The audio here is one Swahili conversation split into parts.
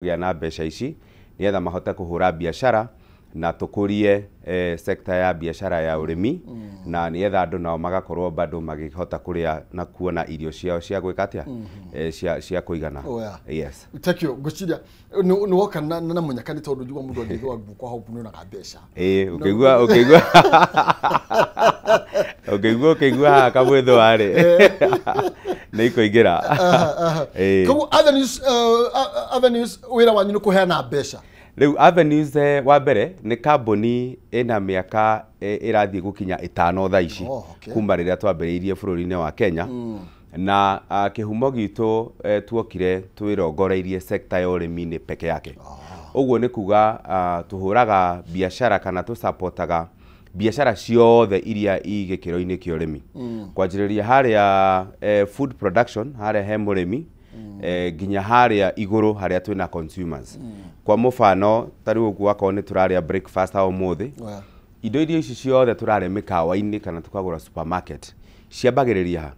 gĩa na mbeca ici nigetha mahote kuhura biashara na tukurie sekta ya biashara ya urimi na nigetha andu nao magakorwo bado magihota kuria na kuona irio ciao cia gwika atia cia kuigana. Yes. Tekio guciria ni woka na munyakani tondu njugwa mundu angithwa kwa hau puno na kabesha. Ukigua kamwitho ari ni kuingira. Koguo avenues wira wanyu ni kuheana mbeca. Riu Avenues wa mbere ni kambuni ina miaka irathie gukinya 5 thaa ici kuma riria twambiriirie bururi-ini wa Kenya na kihumo gitu tuokire twirongoreirie sekta ya urimi-ini peke yake. Uguo ni kuga tuhuraga biashara kana tu supportaga biashara ciothe iria igikiro-ini kia urimi kwanjiriria haria food production haria he murimi ginya haria iguru haria twina consumers. Kwa mufano tari uguo akao ni turaria breakfast au muthi indo iria ici ciothe turare mikawa-ini kana tukagura supermarket ciambagiriria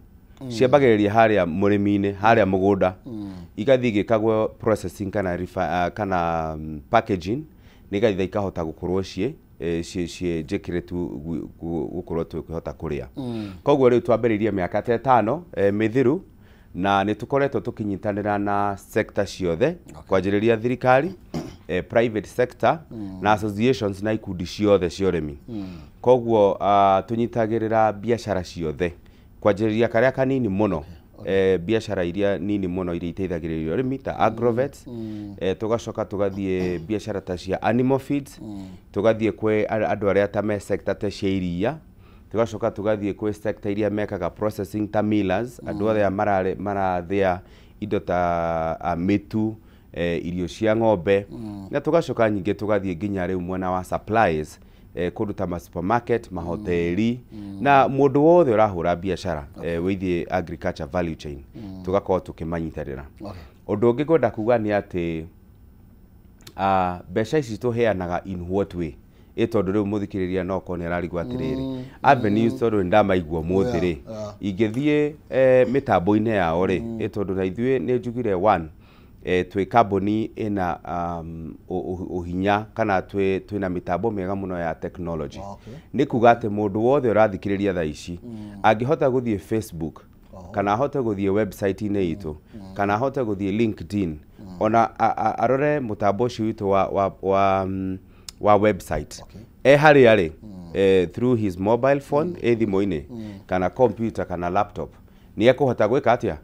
ciambagiriria haria murimi-ini haria mugunda igathii gikagwo processing kana packaging nigathii ikahota gukorwo cie jikiretu gukorwo tukihota kuria. Koguo riu twambiriirie miaka 5 mithiru na nitukoretwo tukinyitanira na sector ciothe kwanjiriria thirikari private sector na associations na ikundi ciothe cia urimi. Koguo tunyitagirira biashara ciothe kwanjiriria karia kanini muno biashara iria nini muno iria iteithagiriria urimi ta agrovet tugacoka tugathie biashara ta cia animal feeds tugathie kwe andu aria ta me sector ta cia iria tugacoka tugathie kwe sector iria mekaga processing ta millers andu othe marathia indo ta mitu irio cia ng'ombe na tugacoka nyingi tugathie nginya riu mwena wa supplies kundu ta supermarket mahoteli na mundu wothe urahura biashara withie agriculture value chain tugakorwo tukimanyitarira. Undu ungi ngwenda kuga ni ati mbeca ici tuheanaga in what way tondu riu muthikiriria no kone ararigwa atiriri Avenues tondu ndamaigua muthiri ingithie mitambo-ini yao ri tondu na ithue ni njugire one twi kambuni ina uhinya kana twina mitambo mega muno ya technology. Ni kuga ati mundu wothe urathikiriria thaa ici angihota guthie Facebook kana ahote guthie website-ini itu kana ahote guthie LinkedIn ona arore mutambo ucio witu wa website haria ri through his mobile phone thimo-ini kana computer kana laptop ni ekuhota gwika atia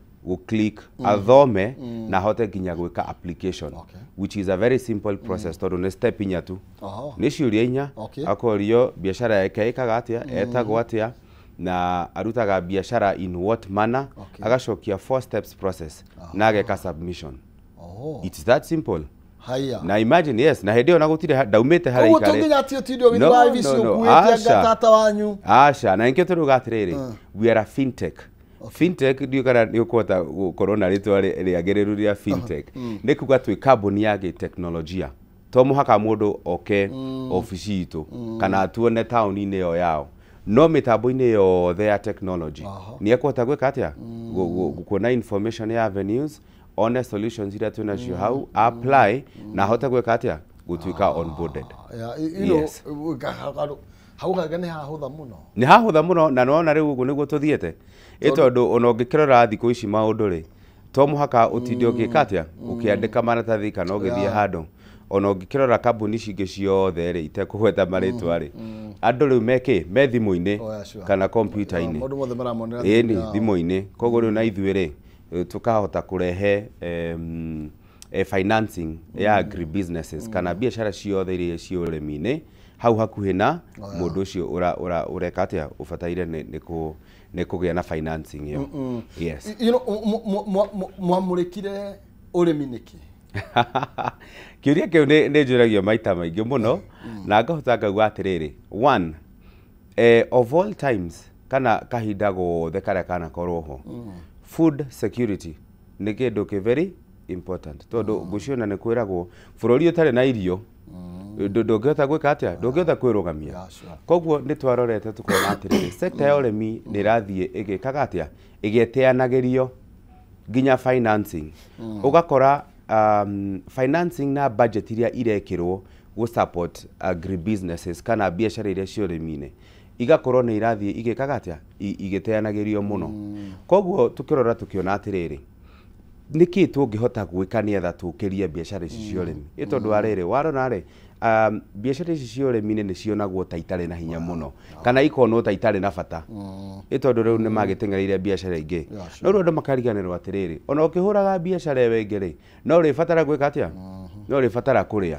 click athome na hote nginya gwika application which is a very simple process tondu ni step inya tu ni ciuria inya akorio biashara yake ikaga atia etagwo atia na arutaga biashara in what manner agacokia 4 steps process na ageka submission. It's that simple. Haya. Na imagine yes na hendio na gutire daumite hara ikare. Utonginya atio tidio gitwa vicio kuitia gatata wanyu. Asha na inkio turuga atiriri we are a fintech. Fintech ndio kana ni ukota corona ritwa riagiriru ria fintech ni kuga twi kambuni ya teknolojia to muhaka mundu oke ofisi itu kana tuone town-ini yo yao no mitambo-ini yothe ya technology ni ekota gwika atia gukuona information ya Avenues one solutions iria tunacio hau apply na hote gwika atia gutuika onboarded. Yes. Hauga ni hahutha muno. Ni hahutha muno na nona riu ugu niguo tuthiete tondu ona ungikirora thiku ici maundu ri to muhaka utinde ugika atia ukiandika maratathi kana ugithie handu ona ungikirora kambuni cingi ciothe ri itekugweta maritwa ri andu riu meke me thimu-ini kana computer-ini ni thimu-ini koguo riu na ithue ri tukahota kurehe financing ya agri businesses kana biashara ciothe iria cia urimi-ini hau hakuhi na mundu ucio ureka atia ufataire ni kugia na financing yo. Yes. You know mwamurikire urimi niki kiuria kiu ni njuragio maita maingi muno na ngahota ngauga atiriri one of all times kana kahinda gothe karia kana korwo ho food security ni kindu ki very important tondu guciona ni kwiragwo bururi utari na irio ndungihota gwika atia ndungihota kwirugamia. Koguo ni twarorete tukona atiriri sekta ya urimi ni rathie igikaga atia igieteanagirio ginya financing ugakora financing na budget iria irekirwo go support agribusinesses kana biashara iria cio rĩmi-inĩ igakorwo nĩ irathie igĩkaga atĩa igĩteanagĩrio mũno koguo tukirora tukiona atiriri niki tungihota gwika nietha tukirie biashara ici cio rĩmi itondu arĩrĩ warona rĩ biashara ici cio rĩmi-inĩ nĩ cionagwo ta itarĩ na hinya mũno kana ikonwo ta itarĩ na bata itondu rĩu nĩ magĩtengereire biashara ingĩ no rĩu andũ makariganĩrwo atirĩrĩ ona ũkĩhũraga biashara ĩyo ĩngĩ rĩ no rĩbatara gwĩka atĩa no rĩbatara kũrĩa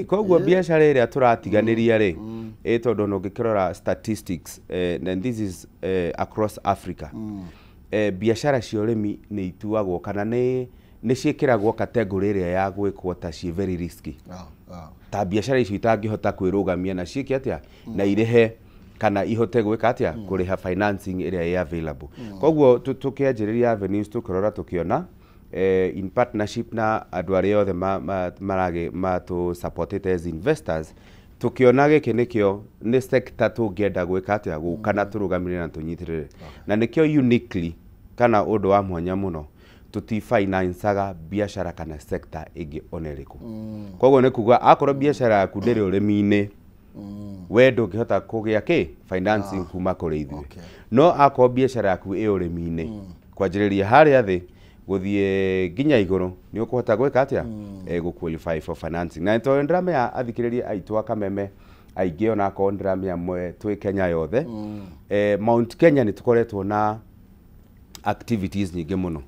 koguo biashara ĩrĩa turatiganĩria rĩ itondu no ngĩkĩrora statistics and this is across Africa biashara cio rĩmi nĩ ituagwo kana nĩ ciĩkĩragwo category ĩrĩa ya gwĩkwo ta ci very risky ta biashara icio itangĩhota kwĩrũgamia na ciĩke atĩa na irehe kana ihote gwĩka atĩa kũrĩha financing ĩrĩa ĩ available koguo tukĩanjĩrĩria avenues tukĩrora tukiona in partnership na andũ arĩa othe matũ supported as investors tukiona gĩkĩ nĩkĩo nĩ sector tũngĩenda gwĩka atĩa gũkana tũrũgamĩrĩre na tũnyitĩrĩre na nĩkĩo uniquely kana ũndũ wa mwanya mũno tutifinancaga biashara kana sector ĩngĩ onerĩkũ koguo nĩ kuga akorwo biashara yaku ndĩrĩ ũrĩmi-inĩ we ndũngĩhota kũgĩa kĩ financing kuma kũrĩ ithuĩ no akorwo biashara yaku ĩ ũrĩmi-inĩ kwanjĩrĩria harĩa thĩ gũthiĩ nginya igũrũ nĩ ũkũhota gwĩka atĩa gũqualify for financing na tondũ ndĩramenya athikĩrĩria aitũ akameme aingĩ ona akorwo ndĩramenya mwe twĩ Kenya yothe Mount Kenya nĩ tũkoretwo na activities nyingĩ mũno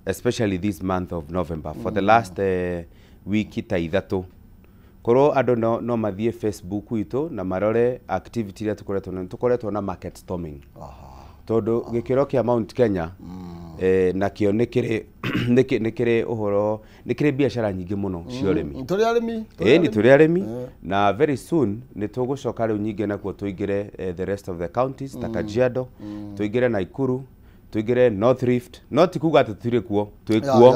especially this month of November for the last week ta ithatũ korwo andũ no mathiĩ Facebook itũ na marore activity iria tũkoretwo na market storming tondu gĩkĩro kĩa Mount Kenya nakĩo nĩ kĩrĩ ũhoro nĩ kĩrĩ biashara nyingĩ mũno cio rĩmi nĩ tũrĩ arĩmi na very soon nĩ tũgũcoka rĩu nyingĩ nakuo tũingĩre the rest of the counties ta Kajiado tũingĩre Nakuru tuigire North Rift not kuga tutirĩ kuo twikuo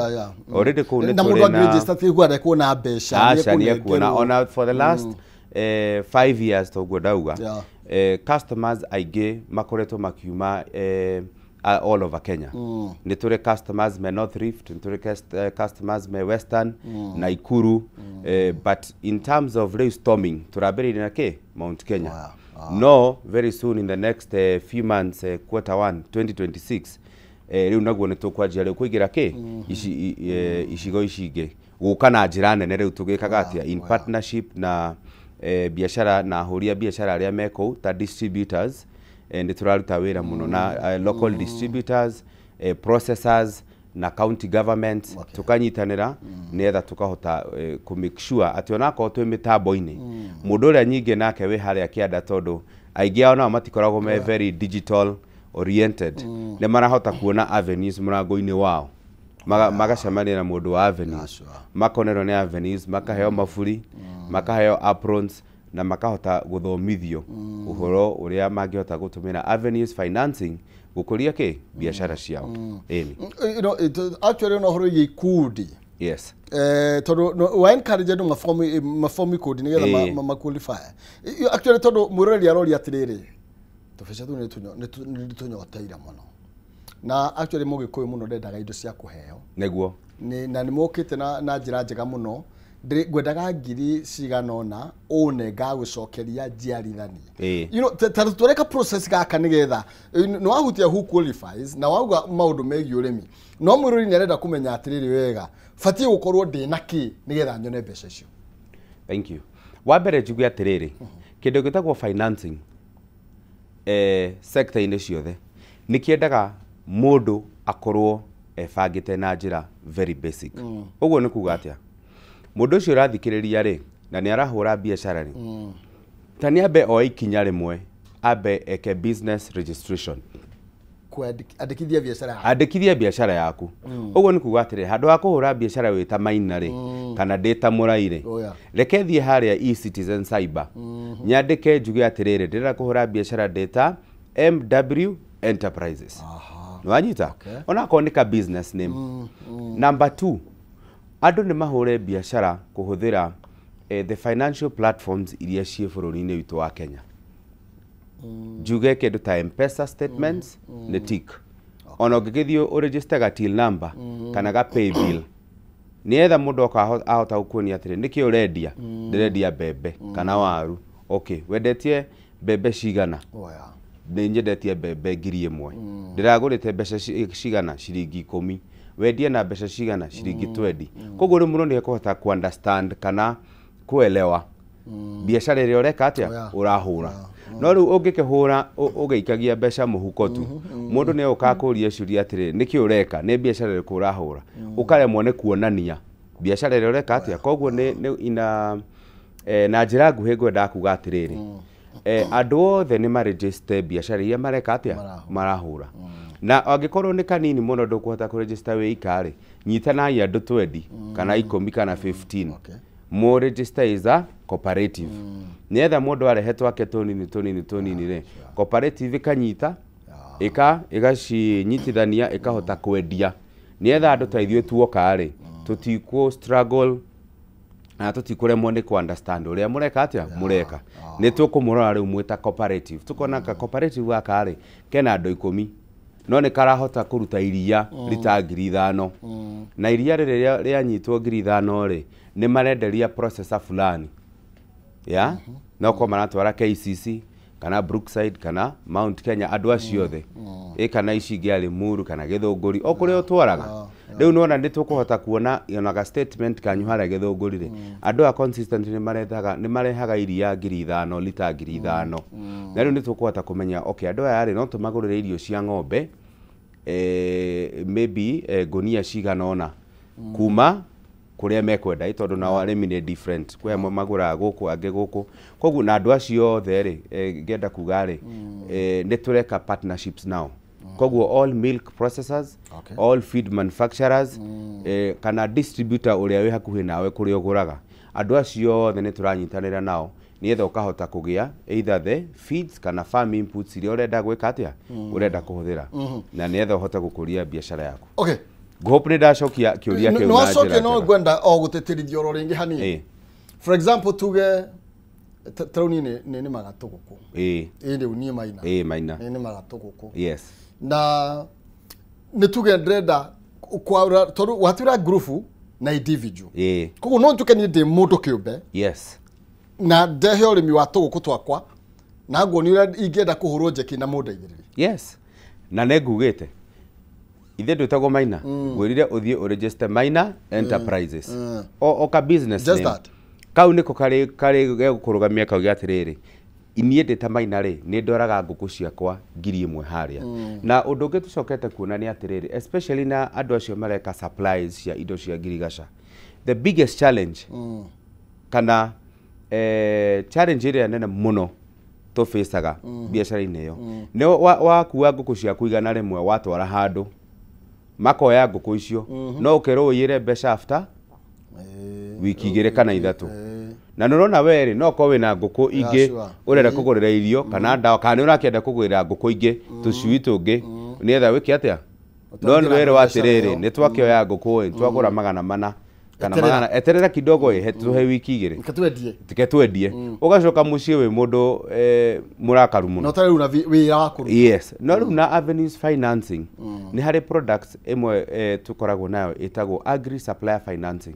already ku nĩ tũrĩ na register twikuo kuona mbeca nĩ kuona ona for the last 5 years toguo dauga customers aingĩ makoretwo makiuma all over Kenya nĩ tũrĩ customers me North Rift nĩ tũrĩ customers me Western Nakuru but in terms of storming turambĩrĩria na kĩ Mount Kenya no very soon in the next few months quarter 1 2026 riu naguo nĩ tũkwanjia rĩu kũingĩra kĩ icigo ici ingĩ gũka na njĩra nene rĩu tũgĩkaga atĩa in partnership na biashara na ahũria biashara arĩa mekũu ta distributors nĩ tũraruta wĩra mũno na local distributors processors na county government tukanyitanĩra nĩetha tukahota ku make sure atĩ ona akorwo twĩ mĩtambo-inĩ mũndũ ũrĩa nyingĩ nake wĩ harĩa kĩanda tondũ aingĩ ao nao matikoragwo me very digital oriented nĩ marahota kuona avenues mũrango-inĩ wao magacemania na mũndũ wa avenues makonerwo nĩ avenues makaheo maburi makaheo aprons na makahota gũthomithio ũhoro ũrĩa mangĩhota gũtũmĩra avenues financing gũkũria kĩ biashara ciao actually no horo yikundi yes tondu wa encourage andũ mafomi code nigetha ma qualify actually tondu mũrori arori atiriri tũbeca tu nĩ tunyoteire mũno na actually mũgĩkũyũ mũno ndendaga indo cia kũheo nĩguo na nĩ mokĩte na njĩra njega mũno ngwendaga ngiri ciganona one ngagũcokeria njiarithanie tũreka process gaka nĩgetha no wahutia who qualifies na wauga maũndũ megiĩ ũrĩmi no mwĩrori nĩ arenda kũmenya atĩrĩrĩ wega batiĩ gũkorwo ndĩna kĩ nĩgetha nyone mbeca icio thank you wa mbere njuge atĩrĩrĩ kĩndũ gĩtagwo financing sector-inĩ ciothe nĩ kĩendaga mũndũ akorwo ebangĩte na njĩra very basic ũguo nĩ kuga atĩa mũndũ ũcio ũrathikĩrĩria rĩ na nĩ arahũra biashara rĩ ta nĩ ambe o ikinya rĩmwe ambe eke business registration andĩkithia biashara yaku ũguo nĩ kuga atĩrĩ handũ ha kũhũra biashara wĩ ta Maina rĩ kana ndĩ ta Mũrai rĩ reke thiĩ harĩa eCitizen cyber nyandĩke njuge atĩrĩrĩ ndĩrenda kũhũra biashara ndĩ ta MW Enterprises nĩwanyita onakorwo nĩ ka business name number 2 andũ nĩ mahũre biashara kũhũthĩra the financial platforms iria ciĩ bũrũri-inĩ witũ wa Kenya njuge kĩndũ ta M-Pesa statements nĩ tick ona ũngĩgĩthiĩ ũregister ga till number kana ga pay bill nietha mundu ahota gukuonia atiri niki urendia ndirendia mbembe kana waru okay wendetie mbembe cigana ni nyendetie mbembe 1000 ndiragurite mbeca cigana ciringi 10 wendie na mbeca cigana ciringi 20 koguo ri muno ni ekuhota ku understand kana kuelewa biashara ire ureka atia urahura no riu ungikihura ugeikagia mbeca muhuko tu mundu ni ukakuria ciuria atiri niki ureka ni biashara ire kurahura ukaremwo ni kuonania biashara ire ureka atia koguo ni ina na njira nguhi ngwenda kuga atiriri andu othe ni maregister biashara iria mareka atia marahura na angikorwo ni kanini muno ndukuhota ku register wi ikari nyitanai andu 20 kana 10 kana 15 mo register is a cooperative nietha mundu arehetwo ake tonini re cooperative kanyita igacinyitithania ikahota kwendia nietha andu ta ithuĩ tuoka ri tutiko struggle na tutikuremwo ni ku understand uria mureka atia mureka ni tukumurora riu mwita cooperative tukona ka cooperative gaka ri kena andu 10 no ni karahota kuruta iria lita 5,000 na iria ria nyitwo 5,000 ri ni marenderia processor fulani ya no ko maratwara KCC kana Brookside kana Mount Kenya andu acio othe kana ici ngiari Muru kana Githunguri okuri utwaraga riu nona ni tukuhota kuona yonaga statement kanyu haria Githunguri ri andu a consistent ni marehaga iria 5,000 lita 5,000 na riu ni tukuhota kumenya okay andu aya ri no tumagurire irio cia ng'ombe maybe gunia cigana ona kuma kuria mekwenda tondu na arimi ni different kwe magura guku ange guku koguo na andu acio othe ri ngenda kuga ri ni tureka partnerships now koguo all milk processors all feed manufacturers kana distributor uria wi hakuhi nawe kuria uguraga andu acio othe ni turanyitanira nao nietha ukahota kugia either the feeds kana farm inputs iria urenda gwika atia urenda kuhuthira na nietha uhote gukuria biashara yaku okay hope ni ndacokia kiuria kiu no acoke no gwenda o gutetirithio ro ringi hani for example tuge tauni ni magatuguku indi unie maina maina ni magatuguku yes na ni tuge ndrenda kwa tondu watira group na individual koguo no njuke ni ndi mundu kiumbe yes na ndehe urimi wa tuguku twakwa na nguo ni uria ingienda kuhurwo njeki na mundeithiriri yes na negugite ithe ndutagwo maina gwirire uthie uregister Maina Enterprises o ka business just name that kau niko kari gukurugamia kau gyatiri inie ndita Maina ri ni ndoraga nguku ciakwa 1,000 haria na undu ungi tucokete kuona ni atiriri especially na andu acio mareka supplies cia indo cia ngirigaca the biggest challenge kana challenge ĩrĩa nene muno tufacaga biacara-inĩ ĩyo nĩ wakuua ngũkũ ciaku igana rĩmwe watwara handũ makoya ngũkũ icio no ũkerwo ũiyĩre mbeca after wiki 2 kana 3 na nũrona weri no ko wĩna ngũkũ ingĩ ũrenda kũgũrĩra irio kana ndawa kana nĩ ũrakĩenda kũgũrĩra ngũkũ ingĩ tũcui tũngĩ nĩetha wĩke atĩa no nĩ wĩra wa atĩrĩrĩ nĩ twakĩoya ngũkũ twagũra 400 kana magana eterera kidogo tuhe wiki 2 tiketwendie ugacoka mucie we mundu murakaru muno no tare una wira wakuru yes no na avenues financing ni hari products emwe tukoragwo nayo itagwo agri supplier financing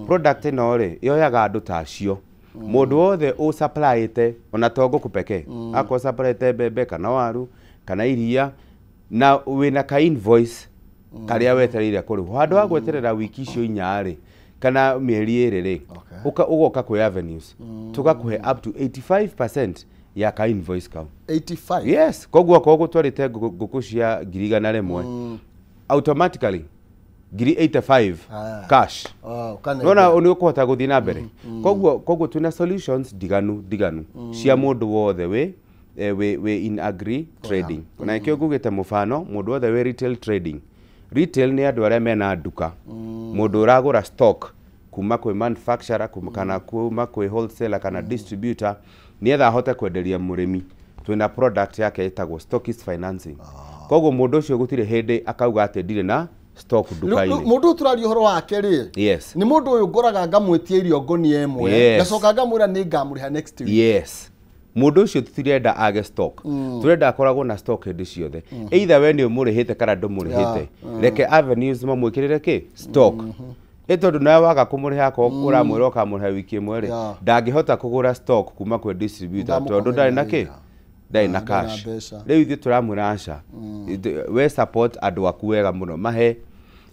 product ino ri yoyaga andu tacio mundu wothe u supply ite ona tongo kupeke ako supply ite bebe kana waru kana iria na wina ka invoice karia wetereire kuri handu wa gweterera wiki icio 4 ri kana mieri iri ugoka ku avenues tugakuhe up to 85% ya ka invoice kau 85 yes koguo twarite nguku cia 1,100 automatically 85 cash nona ni ukuhota guthii na mbere koguo tuna solutions diganu cia mundu wothe we in agri trading na ikio ngugite mufano mundu wothe we retail trading retail ni andu aria mena nduka mundu uragura stock kuma kwi manufacturer kana kuma kwi wholesaler kana distributor nietha ahote kwenderia murimi twina product yake itagwo stockist financing koguo mundu ucio gutire hindi akauga ati ndire na stock nduka-ini mundu turario horo wake ri yes ni mundu uyu nguraga ngamwetie irio ngonia emwe ngacoka ngamwira ni ngamuriha next week yes mundu ucio tutirenda age stock turenda akoragwo na stock hindi ciothe either we ni umurihite kana ndumurihite reke avenues mamwikirire ki stock tondu nawe waga kumuriha ko uramwira ukamuriha wiki imwe ri ndangihota kugura stock kuma kwe distributor tondu ndari na ki ndari na cash riu ithu turamwira aca we support andu aku wega muno mahe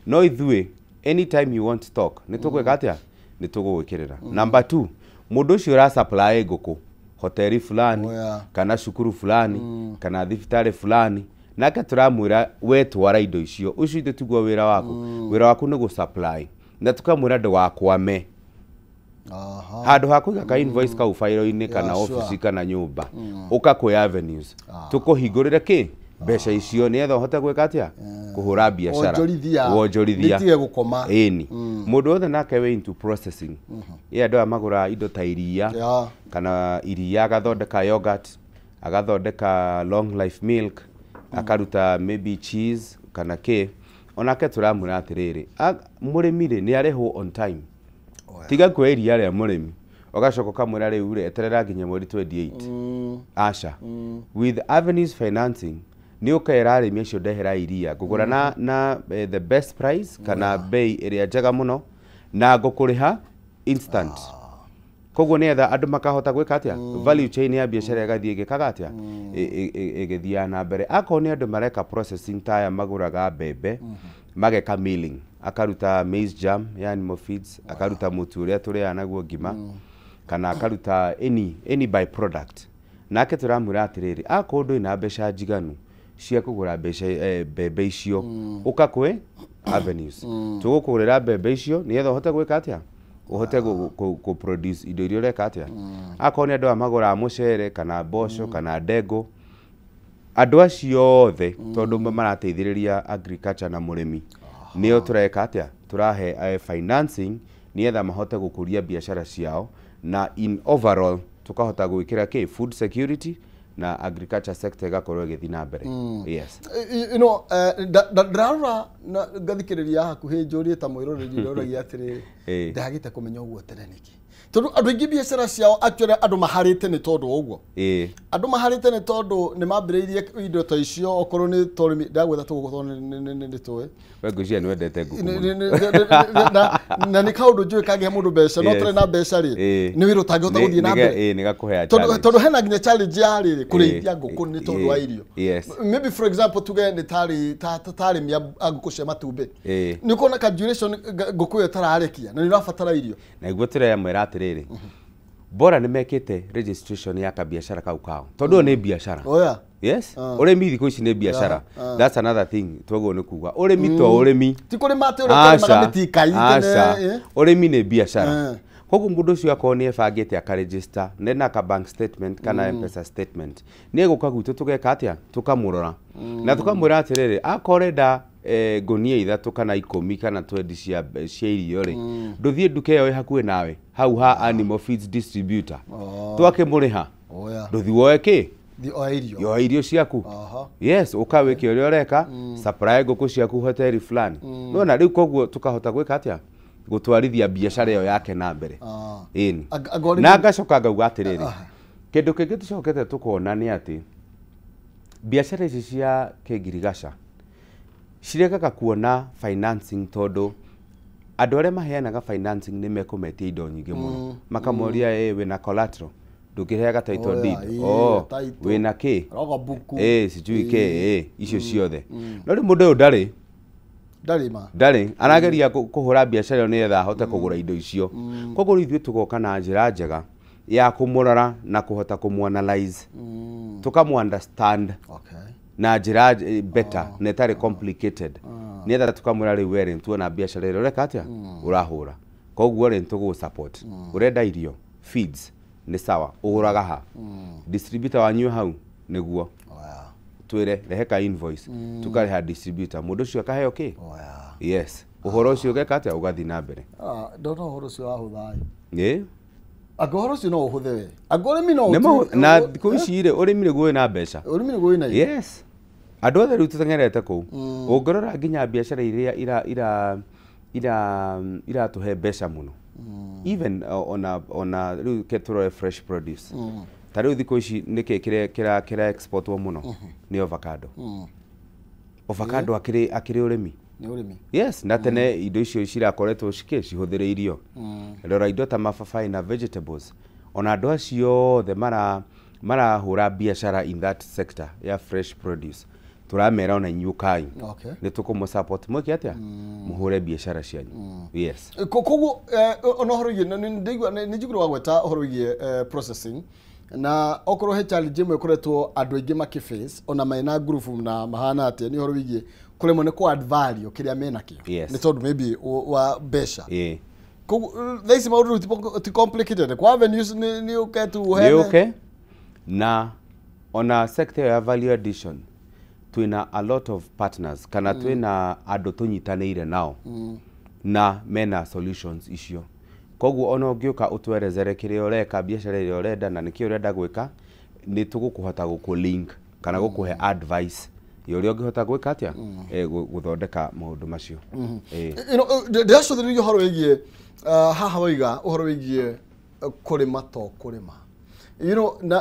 no ithui anytime you want stock nitugwika atia nitugwikirira number 2 mundu ucio ra supply nguku hoteli fulani kana shukuru fulani kana thibitari fulani nake turamwira we twara indo icio ucio ithu tiguo wira waku ni gu supply na tukamwira ndu wakwame handu hakuiga ka invoice kau fairo-ini kana office kana nyumba uka kwi avenues tukuhingurire ki mbeca icio ni etha hote gwika atia kuhura biashara wonjorithia nitige gukoma eni mundu othe nake we into processing ye andu amagura indo ta iria kana iria agathondeka yogurt agathondeka long life milk akaruta maybe cheese kana ki onake turamwira atiriri murimi ri ni arehwo on time tiga kwe iria ria murimi ogacoka kamwira riu ri eterera nginya mweri 28 aca with avenues financing ni ukera arimi acio ndehera iria ngugura na the best price kana bei iria njega muno na ngukuriha instant koguo ni etha andu makahota gwika atia value chain ya biashara igathie gikaga atia igithia na mbere ako ni andu mareka processing taya maguraga mbembe mageka milling akaruta maize jam yani mo feeds akaruta mutu uria turia naguo ngima kana akaruta any by product nake turamwira atiriri ako ndu ina mbeca njiganu cia kugura mbembe icio uka kwe avenues tugukugurira mbembe icio ni etha hote gwika atia uhote ku produce indo irio reka atia akoni andu amagura mucere kana mboco kana ndego andu acio othe tondu marateithiriria agriculture na murimi nio tureka atia turahe financing ni etha mahote gukuria biashara ciao na in overall tukahota gwikira ki food security na agriculture sector igakorwo igithi na mbere yes you know ndara gathikiriria hakuhi njuri ta mwiroreri ndoragia atiri ndagite kumenya uguo tereniki tondu andu ingi biashara ciao actually andu maharite ni tondu uguo andu maharite ni tondu ni mambiriirie indo ta icio okorwo ni torimi ndagwetha tugukorwo ni tuwe we ngucia ni wendete nguku na ni kaundu njui kangihe mundu mbeca no turi na mbeca ri ni wiru tangihota guthie na mbere ni gakuhea challenge tondu hena nginya challenge ya riri kurithia nguku ni tondu wa irio maybe for example tuge ni tari mia nguku cia matumbi ni kuona ka duration nguku yo tararekia na ni rafatara irio na iguo tire mwera atiriri bora ni mekite registration ya biashara kau kao tondu ni biashara yes urimi thiko ici ni biashara that's another thing twago ni kuga urimi to urimi ti kuri mate urimi mitikai urimi ni biashara koguo mundu ucio akoni ebangite akaregister nena ka bank statement kana M-Pesa statement ni eguka gwitu tugeka atia tukamurora na tukamwira atiriri akorenda gonia ithatu kana 10 kana 20 cia irio ri nduthie nduka iyo hakuhe nawe hau ha animal feeds distributor twake muriha nduthi woe ki yo irio ciaku yes ukawike uria ureka supply nguku ciaku hoteli fulani no na riu koguo tukahota gwika atia gutwarithia biashara iyo yake na mbere na ngacoka ngauga atiriri kindu kingi tucokete tukona ni ati biashara ici cia kingirigaca cirekaga kuona financing tondu andu aria maheanaga financing ni mekumetia indo nyingi muno makamoria wina collateral ndukiheaga title deed wina ki sijui ki icio ciothe no ri mundu uyu ndari arageria kuhura biashara ni etha hote kugura indo icio koguo ithuĩ tugoka na njira njega ya kumurora na kuhota kumu-analyze tukamu-understand na njira better na itari complicated ni etha tukamwira riu we tuona biashara ĩrĩa ureka atia urahura koguo ri tugu support urenda irio feeds ni sawa uguraga ha distributor wanyu hau niguo twire reheka invoice tukareha distributor mundu ucio akaheo ki yes uhoro ucio geka atia ugathi na mbere ndona uhoro ucio wahutha agoro ucio no uhuthe we agorimi no na thiku ici ri urimi niguo na mbeca urimi niguo na yes andu othe riu tutengerete kuu ungorora nginya biashara iria ira tuhe mbeca muno even ona riu keturore fresh produce tariu thiku ici niki kira export wa muno ni avocado avocado akiri urimi ni urimi yes na tene indo icio cirakoretwo cihuthireirio rora indo ta mababai na vegetables ona andu acio othe marahura biashara in that sector ya fresh produce turamera ona inyukai ni tukumu support mwiki atia muhure biashara cianyu yes koguo ona horogie ndigwa nijiguru wagweta horogie processing na okoro he challenge mwe kuretwo andu aingi makiface ona maina group na mahana atia ni horogie kuremo ne ko add value kiria mena kio ni tondu maybe wa besha koguo these maundu ti complicated kwa avenues ni okay tu he okay na ona sector ya value addition twina a lot of partners kana twina andu tunyitaneire nao na mena solutions icio koguo ona ungiuka utwerezere kiria ureka biashara iria urenda na nikio urenda gwika ni tugukuhota gukulink kana gukuhe advice yoria ungihota gwika atia guthondeka maundu macio ndeaco thirio horo wigie haha waiga uhoro wigie kurima to kurima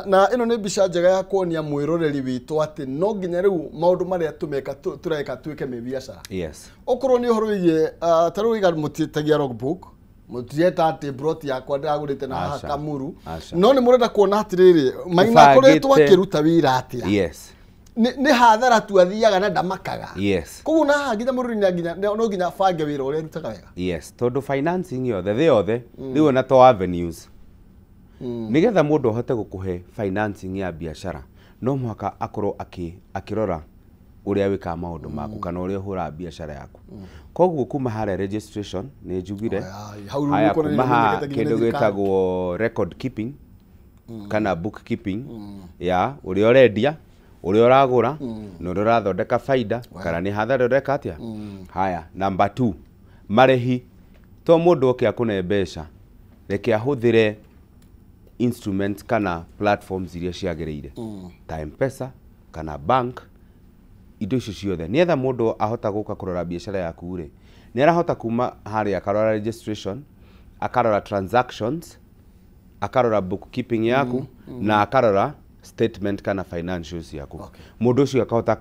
na ino ni bica njega ya kuonia mwiroreri witu ati no nginya riu maundu maria tumeka tureka tuike me biashara yes okorwo ni uhoro wigie taru wiga mutitagia logbook mutieta ati broti yakwa ndagurite na haha Kamuru no ni murenda kuona atiriri maina koretwo akiruta wira atia yes ni hathara tu athiaga na ndamakaga yes koguo na hanginya mururi nginya no nginya bange wira uria rutaga wega yes tondu financing yothe the yothe riu na to avenues nigetha mundu ahote gukuhe financing ya biashara no mwaka akorwo akirora uria wika maundu maku kana uria hura biashara yaku koguo kuma hara registration ni njugire haya kuma kindu gitagwo record keeping kana book keeping ya uria urendia uria uragura no urathondeka faida kana ni hathara ureka atia haya number 2 marehi to mundu okia kune mbeca reke ahuthire instruments kana platforms iria ciagereire ta M-Pesa kana bank indo icio ciothe nietha mundu ahota guka kurora biashara yaku ri ni arahota kuma hari akarora registration akarora transactions akarora bookkeeping yaku na akarora statement kana financials yaku mundu ucio akahota